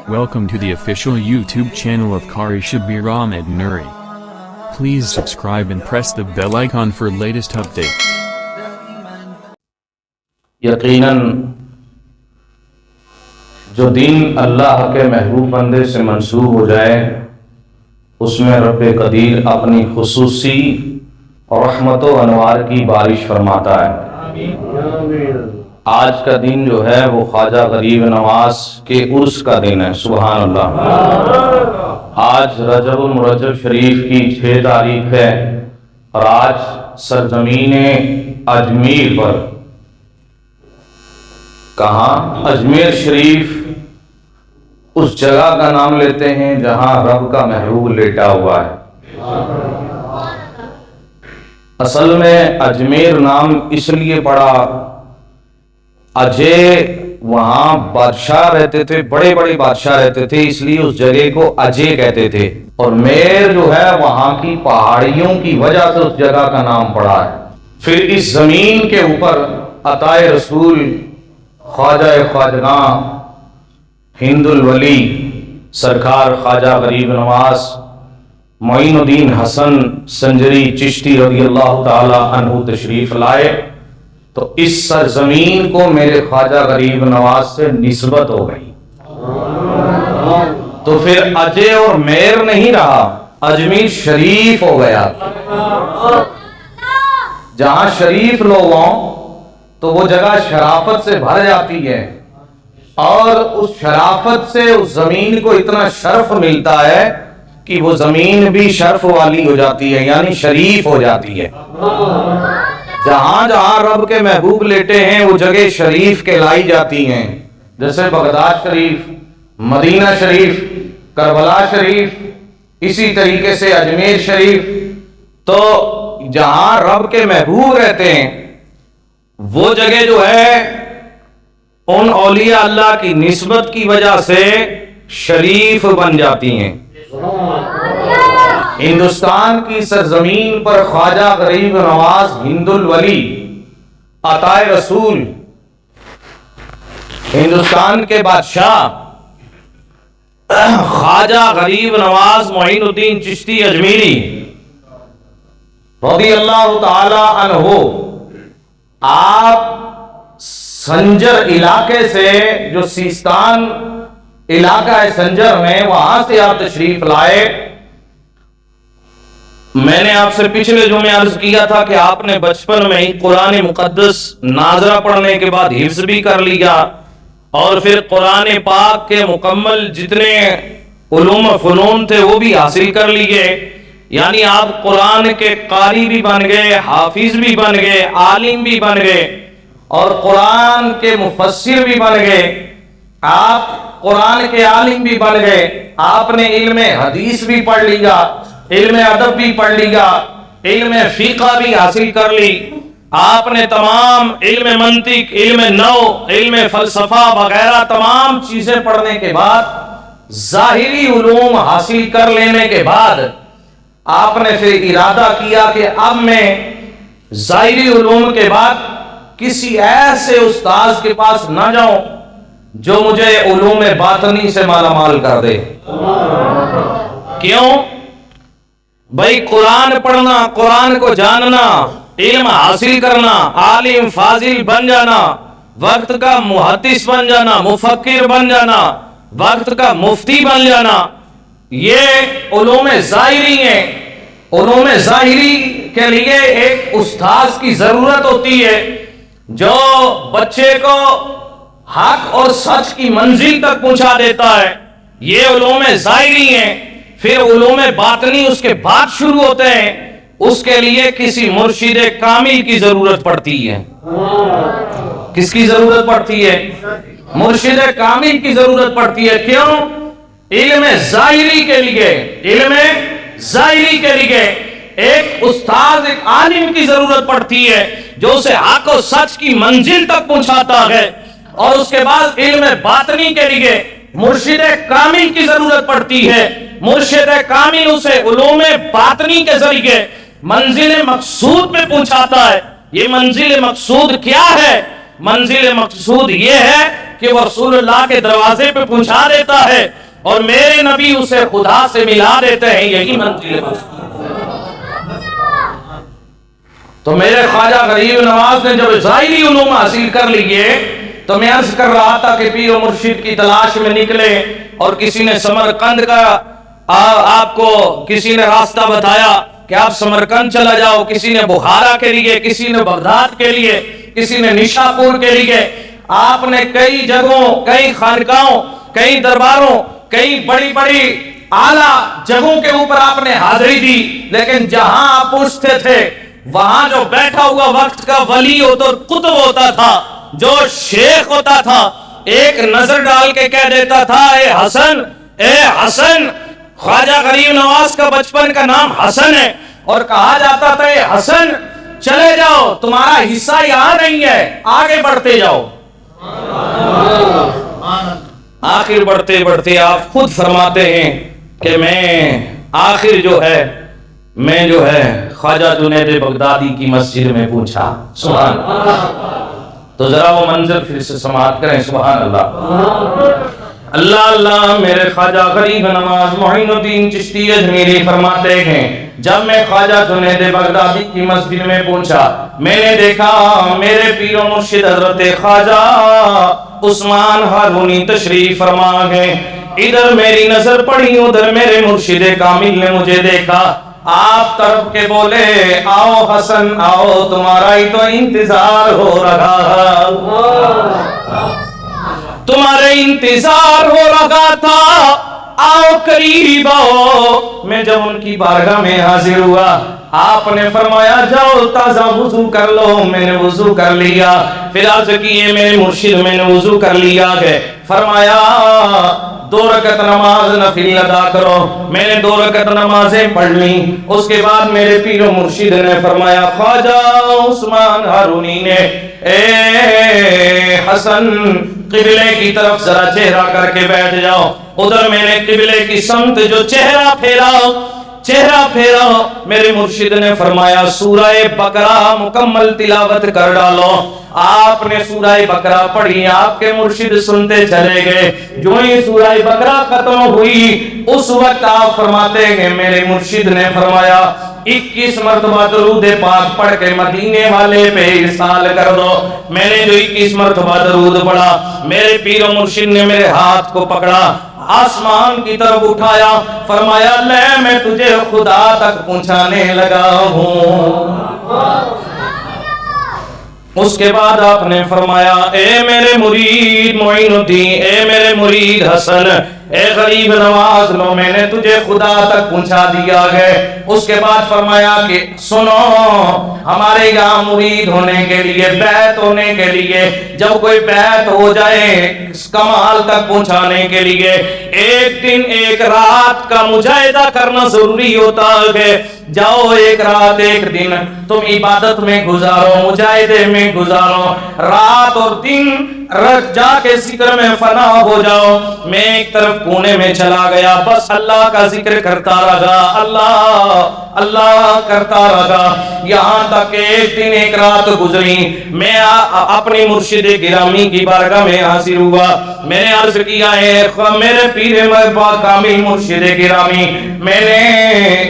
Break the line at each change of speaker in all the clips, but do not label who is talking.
Welcome to the official YouTube channel of Qari Shabir Ahmed Nuri. Please subscribe and press the bell icon for latest updates.
یقیناً جو دین اللہ کے محبوب بندے سے منسوب ہو جائے اس میں رب قدیر اپنی خصوصی رحمت و انوار کی بارش فرماتا ہے۔ آج کا دن جو ہے وہ خواجہ غریب نواز کے عرس کا دن ہے، سبحان اللہ۔ آج رجب المرجب شریف کی 6 تاریخ ہے اور آج سرزمین اجمیر پر، کہاں؟ اجمیر شریف اس جگہ کا نام لیتے ہیں جہاں رب کا محبوب لیٹا ہوا ہے۔ اصل میں اجمیر نام اس لیے پڑا، اجے وہاں بادشاہ رہتے تھے، بڑے بڑے بادشاہ رہتے تھے، اس لیے اس جگہ کو اجے کہتے تھے، اور میر جو ہے وہاں کی پہاڑیوں کی وجہ سے اس جگہ کا نام پڑا ہے۔ پھر اس زمین کے اوپر عطائے رسول خواجہ خواجگاں ہند الولی سرکار خواجہ غریب نواز معین الدین حسن سنجری چشتی رضی اللہ تعالی عنہ تشریف لائے تو اس سرزمین کو میرے خواجہ غریب نواز سے نسبت ہو گئی، تو پھر اجے اور میر نہیں رہا، اجمیر شریف ہو گیا۔ جہاں شریف لوگ ہوں تو وہ جگہ شرافت سے بھر جاتی ہے، اور اس شرافت سے اس زمین کو اتنا شرف ملتا ہے کہ وہ زمین بھی شرف والی ہو جاتی ہے، یعنی شریف ہو جاتی ہے۔ جہاں جہاں رب کے محبوب لیٹے ہیں وہ جگہ شریف کہلائی جاتی ہیں، جیسے بغداد شریف، مدینہ شریف، کربلا شریف، اسی طریقے سے اجمیر شریف۔ تو جہاں رب کے محبوب رہتے ہیں وہ جگہ جو ہے ان اولیاء اللہ کی نسبت کی وجہ سے شریف بن جاتی ہیں۔ ہندوستان کی سرزمین پر خواجہ غریب نواز ہند الولی عطائے رسول ہندوستان کے بادشاہ خواجہ غریب نواز معین الدین چشتی اجمیری رضی اللہ تعالی عنہ، آپ سنجر علاقے سے، جو سیستان علاقہ ہے سنجر میں، وہاں سے آپ تشریف لائے۔ میں نے آپ سے پچھلے جمعے عرض کیا تھا کہ آپ نے بچپن میں ہی قرآن مقدس ناظرہ پڑھنے کے بعد حفظ بھی کر لیا، اور پھر قرآن پاک کے مکمل جتنے علوم و فنون تھے وہ بھی حاصل کر لیے، یعنی آپ قرآن کے قاری بھی بن گئے، حافظ بھی بن گئے، عالم بھی بن گئے، اور قرآن کے مفسر بھی بن گئے۔ آپ قرآن کے عالم بھی بن گئے، آپ نے علم حدیث بھی پڑھ لیا، علم ادب بھی پڑھ لیا، علم فقہ بھی حاصل کر لی، آپ نے تمام علم منطق، علم نحو، علم فلسفہ وغیرہ تمام چیزیں پڑھنے کے بعد، ظاہری علوم حاصل کر لینے کے بعد، آپ نے پھر ارادہ کیا کہ اب میں ظاہری علوم کے بعد کسی ایسے استاذ کے پاس نہ جاؤں جو مجھے علوم باطنی سے مالا مال کر دے۔ کیوں؟ بھائی قرآن پڑھنا، قرآن کو جاننا، علم حاصل کرنا، عالم فاضل بن جانا، وقت کا محدث بن جانا، مفکر بن جانا، وقت کا مفتی بن جانا، یہ علوم ظاہری ہیں۔ علوم ظاہری کے لیے ایک استاذ کی ضرورت ہوتی ہے جو بچے کو حق اور سچ کی منزل تک پہنچا دیتا ہے، یہ علوم ظاہری ہیں۔ پھر علوم باطنی اس کے بعد شروع ہوتے ہیں، اس کے لیے کسی مرشد کامل کی ضرورت پڑتی ہے۔ کس کی ضرورت پڑتی ہے؟ مرشد کامل کی ضرورت پڑتی ہے۔ کیوں؟ علم ظاہری کے لیے، علم ظاہری کے لیے ایک استاد، ایک عالم کی ضرورت پڑتی ہے جو اسے حق و سچ کی منزل تک پہنچاتا ہے، اور اس کے بعد علم باطنی کے لیے مرشد کامل کی ضرورت پڑتی ہے۔ مرشد کامل اسے علوم باطنی کے ذریعے منزل مقصود پہ پہنچاتا ہے۔ یہ منزل مقصود کیا ہے؟ منزل مقصود یہ ہے کہ وہ رسول اللہ کے دروازے پہ پہنچا دیتا ہے اور میرے نبی اسے خدا سے ملا دیتے ہیں، یہی منزل ہے۔ تو میرے خواجہ غریب نواز نے جب ظاہری علوم حاصل کر لیے تو میں عرض کر رہا تھا کہ پیر و مرشد کی تلاش میں نکلے، اور کسی نے سمرقند کا آپ کو کسی نے راستہ بتایا کہ آپ سمرقند چلا جاؤ، کسی نے بخارا کے لیے، کسی نے بغداد کے لیے، کسی نے نشاپور کے لیے۔ آپ نے کئی جگہوں، کئی خانقاہوں، کئی درباروں، کئی بڑی بڑی اعلیٰ جگہوں کے اوپر آپ نے حاضری دی، لیکن جہاں آپ پوچھتے تھے وہاں جو بیٹھا ہوا وقت کا ولی ہو تو قطب ہوتا تھا، جو شیخ ہوتا تھا، ایک نظر ڈال کے کہہ دیتا تھا اے حسن، اے حسن۔ خواجہ غریب نواز کا بچپن کا نام حسن ہے، اور کہا جاتا تھا اے حسن چلے جاؤ، تمہارا حصہ یہاں نہیں ہے، آگے بڑھتے جاؤ۔ آخر بڑھتے بڑھتے آپ خود فرماتے ہیں کہ میں آخر جو ہے خواجہ جنید بغدادی کی مسجد میں پوچھا۔ سبحان اللہ۔ تو ذرا وہ منظر پھر سے سماعت کریں، سبحان اللہ۔ اللہ اللہ، میرے خواجہ غریب نواز معین الدین چشتی اجمیری فرماتے ہیں جب میں خواجہ جنید بغدادی کی مسجد میں پہنچا، میں نے دیکھا میرے پیر و مرشد حضرت خواجہ عثمان ہارونی تشریف فرما گئے۔ ادھر میری نظر پڑی، ادھر میرے مرشد کامل نے مجھے دیکھا، آپ طرف کے بولے آؤ حسن آؤ، تمہارا ہی تو انتظار ہو رہا، تمہارے انتظار ہو رہا تھا، آؤ قریب آؤ۔ میں جب ان کی بارگاہ میں حاضر ہوا، آپ نے فرمایا جاؤ تازہ وضو کر لو۔ میں نے وضو کر لیا، پھر عرض کیے میرے مرشد میں نے وضو کر لیا ہے، فرمایا 2 رکعت نماز نفل ادا کرو۔ میں نے 2 رکعت نمازیں پڑھ لی۔ اس کے بعد میرے پیر و مرشد نے فرمایا خواجہ عثمان ہارونی نے اے حسن قبلے کی طرف ذرا چہرہ کر کے بیٹھ جاؤ۔ ادھر میں نے قبلے کی سمت جو چہرہ پھیرا، میرے مرشد نے فرمایا سورہ بقرہ مکمل تلاوت کر ڈالو۔ آپ نے سورہ بقرہ پڑھی، آپ کے مرشد سنتے چلے گئے۔ جو ہی سورہ بقرہ ختم ہوئی اس وقت آپ فرماتے ہیں میرے مرشد نے فرمایا 21 مرتبہ درود پاک پڑھ کے مدینے والے پہ ارسال کر دو۔ میں نے جو 21 مرتبہ درود پڑھا، میرے پیر و مرشد نے میرے ہاتھ کو پکڑا، آسمان کی طرف اٹھایا، فرمایا لے میں تجھے خدا تک پہنچانے لگا ہوں۔ اس کے بعد آپ نے فرمایا اے میرے مرید معین الدین، اے میرے مرید حسن، اے غریب نواز، لو میں نے تجھے خدا تک پہنچا دیا ہے۔ اس کے بعد فرمایا کہ سنو، ہمارے یہاں مرید ہونے کے لیے، بیعت ہونے کے لیے، جب کوئی بیعت ہو جائے کمال تک پہنچانے کے لیے 1 دن 1 رات کا مجاہدہ کرنا ضروری ہوتا ہے۔ جاؤ 1 رات 1 دن تم عبادت میں گزارو، مجاہدے میں گزارو، رات اور دن جا کے ذکر میں فنا ہو جاؤ۔ میں ایک طرف کونے میں چلا گیا، بس اللہ کا ذکر کرتا رہا، اللہ اللہ کرتا رہا، یہاں تک 1 دن 1 رات گزری۔ میں اپنی مرشد گرامی کی بارگاہ میں حاضر ہوا، میں نے عرض کیا ہے میرے پیر کامل مرشد گرامی، میں نے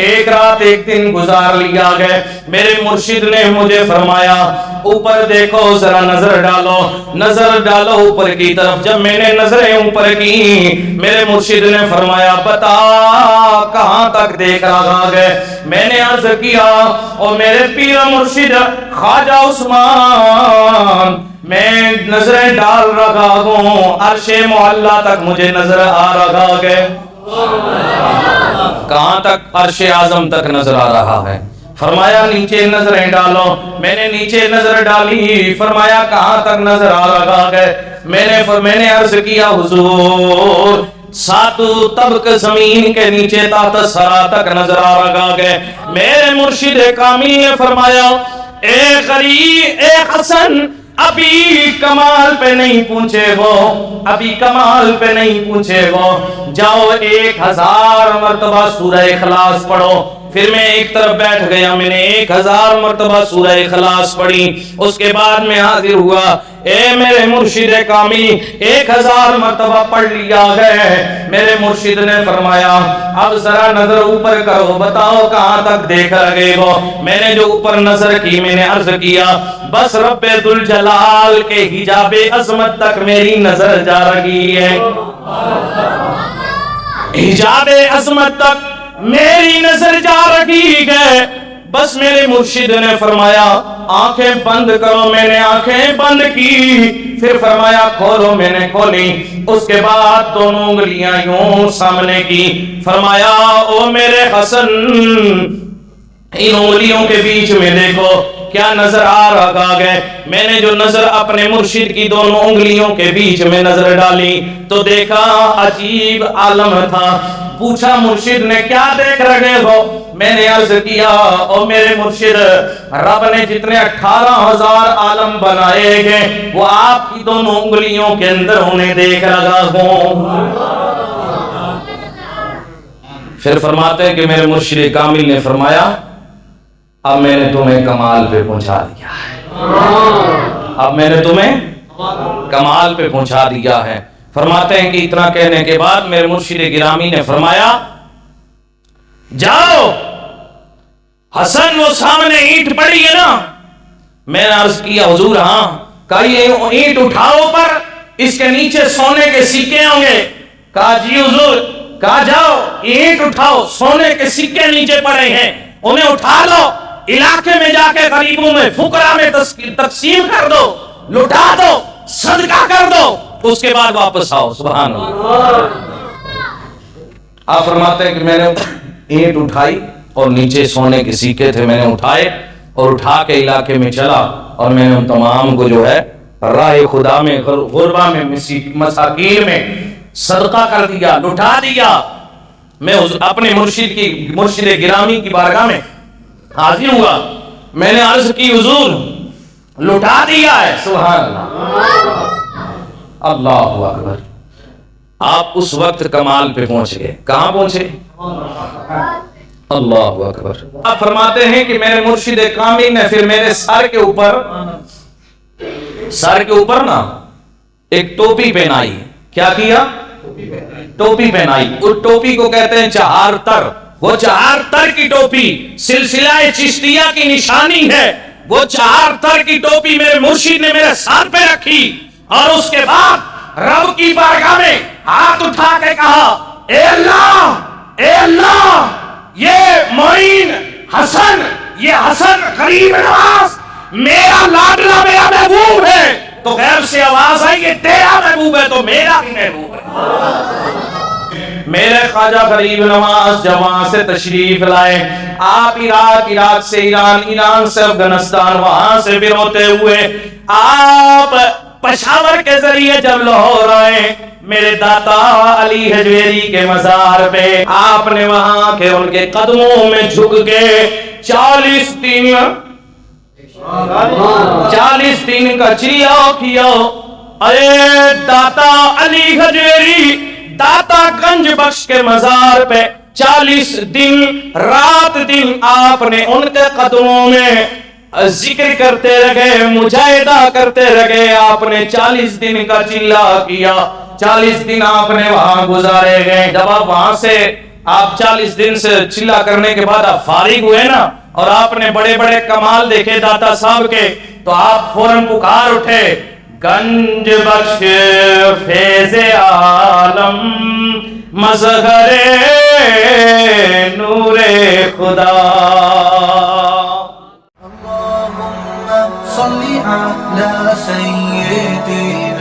1 رات 1 دن گزار لیا ہے۔ میرے مرشد نے مجھے فرمایا اوپر دیکھو، ذرا نظر ڈالو اوپر کی طرف۔ جب میں نے نظریں اوپر کی، میرے مرشد نے فرمایا بتا کہاں تک دیکھ رہا ہے؟ میں نے عرض کیا اور میرے پیر مرشد خواجہ عثمان، میں نظریں ڈال رہا ہوں، عرش معلیٰ تک مجھے نظر آ رہا ہے۔ کہاں تک؟ عرش اعظم تک نظر آ رہا ہے۔ فرمایا نیچے نظریں ڈالو، میں نے نیچے نظر ڈالی، فرمایا کہاں تک نظر آ رہا ہے؟ میں نے عرض کیا حضور 7 طبق زمین کے نیچے تحت سرا تک نظر آ رہا ہے۔ میرے مرشد کامل نے فرمایا اے غریب، اے حسن، ابھی کمال پہ نہیں پہنچے وہ، ابھی کمال پہ نہیں پہنچے وہ، جاؤ 1000 مرتبہ سورہ اخلاص پڑھو، پھر میں ایک طرف بیٹھ گیا, میں نے 1000 مرتبہ سورہ اخلاص پڑھی. اس کے بعد میں حاضر ہوا, اے میرے مرشد کامل 1000 مرتبہ پڑھ لیا ہے. میرے مرشد نے فرمایا اب ذرا نظر اوپر کرو, بتاؤ کہاں تک دیکھ لگے گو. میں نے جو اوپر نظر کی, میں نے عرض کیا بس رب ذوالجلال کے حجاب عظمت تک میری نظر جا رہی ہے, حجاب عظمت تک میری نظر جا رہی ہے. بس میرے مرشد نے فرمایا آنکھیں بند کرو. میں نے آنکھیں بند کی, پھر فرمایا کھولو. میں نے کھولی. اس کے بعد دونوں انگلیاں یوں سامنے کی. فرمایا او میرے حسن, ان انگلیوں کے بیچ میں دیکھو کیا نظر آ رہا ہے. میں نے جو نظر اپنے مرشد کی دونوں انگلیوں کے بیچ میں نظر ڈالی تو دیکھا عجیب عالم تھا. پوچھا مرشد نے کیا دیکھ رہے ہو؟ میں نے عرض کیا او میرے مرشد, رب نے جتنے 18,000 عالم بنائے گئے وہ آپ کی دونوں انگلیوں کے اندر انہیں دیکھ رہا ہوں. پھر فرماتے ہیں کہ میرے مرشد کامل نے فرمایا اب میں نے تمہیں کمال پہ پہنچا دیا ہے, اب میں نے تمہیں کمال پہ پہنچا دیا ہے. فرماتے ہیں کہ اتنا کہنے کے بعد میرے مرشد گرامی نے فرمایا جاؤ حسن وہ سامنے اینٹ پڑی ہے نا. میں نے عرض کیا حضور ہاں. کہا یہ اینٹ اٹھاؤ پر اس کے نیچے سونے کے سکے ہوں گے. کہا جی حضور. کہا جاؤ اینٹ اٹھاؤ, سونے کے سکے نیچے پڑے ہیں, انہیں اٹھا لو, علاقے میں جا کے غریبوں میں فقراء میں تقسیم کر دو, لٹا دو, صدقہ کر دو, اس کے بعد واپس آؤ. سبحان اللہ. آپ فرماتے ہیں کہ میں نے اینٹ اٹھائی اور نیچے سونے کے سکے تھے, میں نے اٹھائے اور اٹھا کے علاقے میں چلا اور میں نے ان تمام کو جو ہے راہ خدا میں, غربا میں, مساکین میں صدقہ کر دیا, لٹا دیا. میں اپنے مرشد گرامی کی بارگاہ میں حاضر ہوا. میں نے عرض کی حضور لٹا دیا ہے. سبحان اللہ, اللہ اکبر. آپ اس وقت کمال پہ پہنچ گئے. کہاں پہنچے؟ اللہ اکبر. آپ فرماتے ہیں کہ میرے مرشد کامل نے پھر میرے سر کے اوپر نا ایک ٹوپی پہنائی. کیا کیا؟ ٹوپی پہنائی. اس ٹوپی کو کہتے ہیں چہار تر. وہ چہار تر کی ٹوپی سلسلہ چشتیہ کی نشانی ہے. وہ چہار تر کی ٹوپی میرے مرشد نے میرے سر پہ رکھی اور اس کے بعد رب کی بارگاہ میں ہاتھ اٹھا کے کہا اے اللہ یہ معین حسن, یہ حسن غریب نواز میرا لاڈلا, میرا محبوب ہے. تو غیب سے آواز آئی یہ تیرا محبوب ہے تو میرا بھی محبوب ہے. میرے خواجہ غریب نواز جب وہاں سے تشریف لائے, آپ عراق سے ایران سے افغانستان, وہاں سے پھر ہوتے ہوئے آپ پشاور کے ذریعے جب لاہور آئے, میرے داتا علی حجویری کے مزار پہ آپ نے وہاں کے ان کے قدموں میں جھک کے 40 دن کا چیاؤ کیا. ارے داتا علی حجویری داتا گنج بخش کے مزار پہ 40 دن رات دن آپ نے ان کے قدموں میں ذکر کرتے رہے, مجاہدہ کرتے رہے. آپ نے 40 دن کا چلا کیا, 40 دن آپ نے وہاں گزارے گئے. جب آپ وہاں سے آپ 40 دن سے چلا کرنے کے بعد آپ فارغ ہوئے نا اور آپ نے بڑے بڑے کمال دیکھے داتا صاحب کے, تو آپ فوراً پکار اٹھے گنج بخش فیض عالم مظہر نور خدا.
اللهم صل على سيدنا